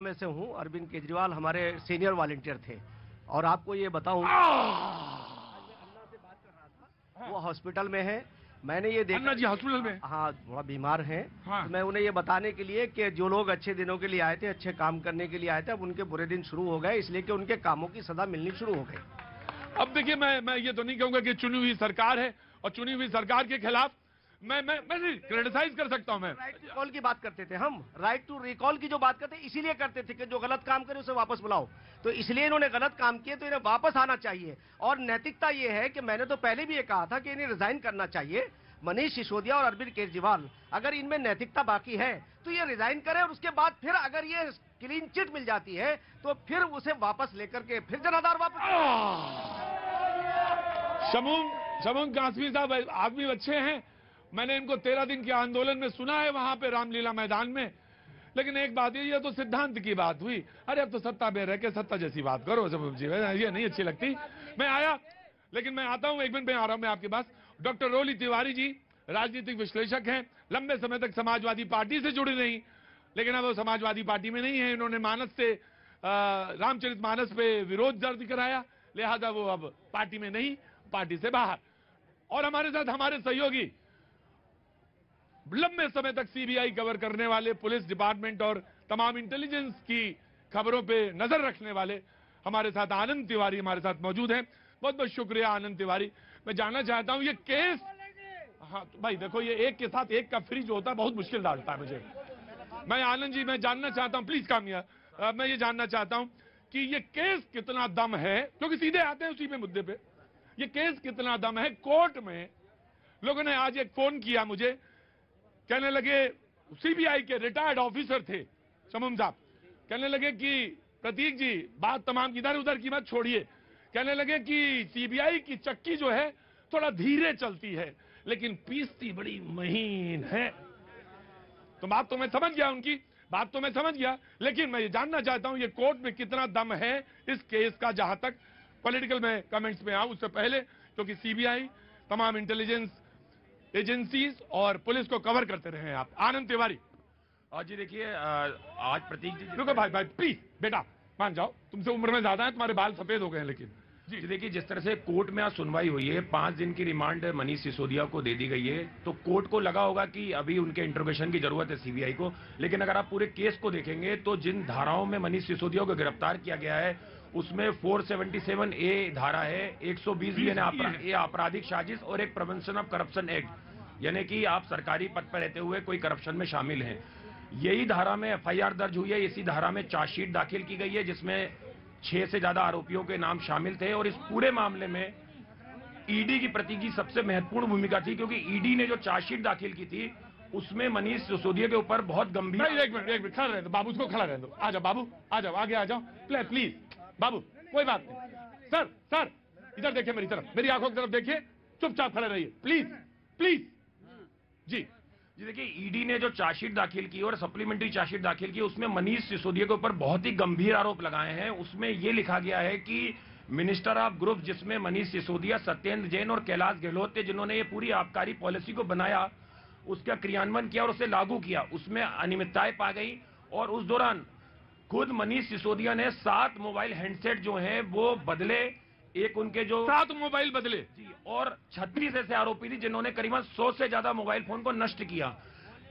में से हूं। अरविंद केजरीवाल हमारे सीनियर वॉलंटियर थे और आपको ये बताऊं, अन्ना से बात कर रहा था, वो हॉस्पिटल में है। मैंने ये देखा, अन्ना जी हॉस्पिटल में? हाँ, थोड़ा बीमार हैं। हाँ। तो मैं उन्हें ये बताने के लिए कि जो लोग अच्छे दिनों के लिए आए थे, अच्छे काम करने के लिए आए थे, अब उनके बुरे दिन शुरू हो गए, इसलिए कि उनके कामों की सजा मिलनी शुरू हो गई। अब देखिए, मैं ये तो नहीं कहूंगा कि चुनी हुई सरकार है और चुनी हुई सरकार के खिलाफ मैं क्रिटिसाइज कर सकता हूं। मैं राइट टू रिकॉल की बात करते थे, हम राइट टू रिकॉल की जो बात करते इसीलिए करते थे कि जो गलत काम करे उसे वापस बुलाओ। तो इसलिए इन्होंने गलत काम किए तो इन्हें वापस आना चाहिए। और नैतिकता ये है कि मैंने तो पहले भी ये कहा था कि इन्हें रिजाइन करना चाहिए। मनीष सिसोदिया और अरविंद केजरीवाल, अगर इनमें नैतिकता बाकी है तो ये रिजाइन करें और उसके बाद फिर अगर ये क्लीन चिट मिल जाती है तो फिर उसे वापस लेकर के फिर जनाधार वापस। शमून कासमी साहब आदमी अच्छे हैं। मैंने इनको 13 दिन के आंदोलन में सुना है वहां पे रामलीला मैदान में। लेकिन एक बात ये तो सिद्धांत की बात हुई। अरे अब तो सत्ता में रह के सत्ता जैसी बात करो शमून जी, ये नहीं अच्छी लगती। मैं आया, लेकिन मैं आता हूं, एक मिनट में आ रहा हूं मैं आपके पास। डॉक्टर रोली तिवारी जी राजनीतिक विश्लेषक हैं, लंबे समय तक समाजवादी पार्टी से जुड़े नहीं, लेकिन अब वो समाजवादी पार्टी में नहीं है। इन्होंने मानस से रामचरितमानस पे विरोध दर्ज कराया, लिहाजा वो अब पार्टी में नहीं, पार्टी से बाहर। और हमारे साथ हमारे सहयोगी, लंबे समय तक सीबीआई कवर करने वाले, पुलिस डिपार्टमेंट और तमाम इंटेलिजेंस की खबरों पे नजर रखने वाले हमारे साथ आनंद तिवारी हमारे साथ मौजूद हैं। बहुत बहुत शुक्रिया आनंद तिवारी। मैं जानना चाहता हूं ये केस, हाँ तो भाई देखो, ये एक के साथ एक का फ्री जो होता है बहुत मुश्किल डालता है मुझे। मैं आनंद जी, मैं जानना चाहता हूं, प्लीज कामिया, मैं ये जानना चाहता हूं कि ये केस कितना दम है, क्योंकि सीधे आते हैं उसी पे मुद्दे पे। ये केस कितना दम है कोर्ट में? लोगों ने आज एक फोन किया मुझे, कहने लगे, सीबीआई के रिटायर्ड ऑफिसर थे शमूम साहब, कहने लगे कि प्रतीक जी बात तमाम इधर उधर की मत छोड़िए, कहने लगे कि सीबीआई की चक्की जो है थोड़ा धीरे चलती है लेकिन पीसती बड़ी महीन है। तो बात तो मैं समझ गया, उनकी बात तो मैं समझ गया, लेकिन मैं ये जानना चाहता हूं ये कोर्ट में कितना दम है इस केस का। जहां तक पॉलिटिकल में कमेंट्स में आऊं उससे पहले, क्योंकि सीबीआई तमाम इंटेलिजेंस एजेंसीज और पुलिस को कवर करते रहे हैं आप। आनंद तिवारी। और जी देखिए, आज प्रतीक जी, रुको भाई प्लीज बेटा मान जाओ, तुमसे उम्र में ज्यादा है, तुम्हारे बाल सफेद हो गए हैं। लेकिन जी देखिए, जिस तरह से कोर्ट में आज सुनवाई हुई है, 5 दिन की रिमांड मनीष सिसोदिया को दे दी गई है, तो कोर्ट को लगा होगा कि अभी उनके इंट्रोगेशन की जरूरत है सीबीआई को। लेकिन अगर आप पूरे केस को देखेंगे तो जिन धाराओं में मनीष सिसोदिया को गिरफ्तार किया गया है उसमें 477 ए धारा है, 120 ये आपराधिक साजिश और एक प्रिवेंशन ऑफ करप्शन एक्ट, यानी कि आप सरकारी पद पर रहते हुए कोई करप्शन में शामिल हैं। यही धारा में एफआईआर दर्ज हुई है, इसी धारा में चार्जशीट दाखिल की गई है जिसमें 6 से ज्यादा आरोपियों के नाम शामिल थे। और इस पूरे मामले में ईडी की प्रति की सबसे महत्वपूर्ण भूमिका थी, क्योंकि ईडी ने जो चार्जशीट दाखिल की थी उसमें मनीष सिसोदिया के ऊपर बहुत गंभीर। एक मिनट खड़ा रहने दो बाबू, उसको खड़ा रहने दो। आ जाओ बाबू, आ जाओ, आगे आ जाओ प्लीज बाबू, कोई बात नहीं। सर इधर देखिए, मेरी तरफ, मेरी आंखों की तरफ देखिए, चुपचाप खड़े रहिए प्लीज। जी देखिए, ईडी ने जो चार्जशीट दाखिल की और सप्लीमेंट्री चार्जशीट दाखिल की उसमें मनीष सिसोदिया के ऊपर बहुत ही गंभीर आरोप लगाए हैं। उसमें यह लिखा गया है कि मिनिस्टर ऑफ ग्रुप, जिसमें मनीष सिसोदिया, सत्येंद्र जैन और कैलाश गहलोत थे, जिन्होंने ये पूरी आबकारी पॉलिसी को बनाया, उसका क्रियान्वयन किया और उसे लागू किया, उसमें अनियमितताएं पा गई। और उस दौरान खुद मनीष सिसोदिया ने 7 मोबाइल हैंडसेट जो है वो बदले, एक उनके जो 7 मोबाइल बदले जी, और 36 ऐसे आरोपी थे जिन्होंने करीबन 100 से ज्यादा मोबाइल फोन को नष्ट किया।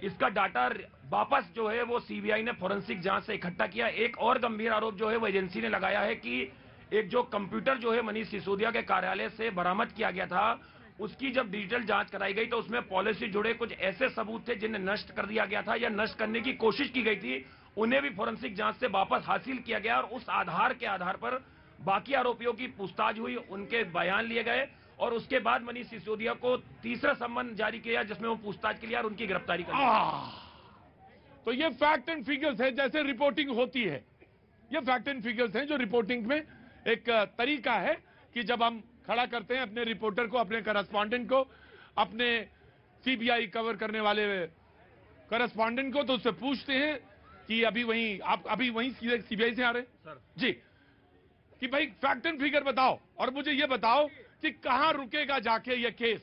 इसका डाटा वापस जो है वो सीबीआई ने फोरेंसिक जांच से इकट्ठा किया। एक और गंभीर आरोप जो है वो एजेंसी ने लगाया है कि एक जो कंप्यूटर जो है मनीष सिसोदिया के कार्यालय से बरामद किया गया था, उसकी जब डिजिटल जांच कराई गई तो उसमें पॉलिसी जुड़े कुछ ऐसे सबूत थे जिन्हें नष्ट कर दिया गया था या नष्ट करने की कोशिश की गई थी, उन्हें भी फोरेंसिक जांच से वापस हासिल किया गया। और उस आधार के आधार पर बाकी आरोपियों की पूछताछ हुई, उनके बयान लिए गए और उसके बाद मनीष सिसोदिया को तीसरा सम्मन जारी किया जिसमें वो पूछताछ के लिए और उनकी गिरफ्तारी कर ली। तो ये फैक्ट एंड फिगर्स है, जैसे रिपोर्टिंग होती है, ये फैक्ट एंड फिगर्स हैं जो रिपोर्टिंग में एक तरीका है कि जब हम खड़ा करते हैं अपने रिपोर्टर को, अपने करस्पॉन्डेंट को, अपने सीबीआई कवर करने वाले करस्पॉन्डेंट को, तो उससे पूछते हैं कि आप अभी वहीं सीबीआई से आ रहे हैं सर जी, कि भाई फैक्ट एंड फिगर बताओ और मुझे ये बताओ कि कहां रुकेगा जाके ये केस।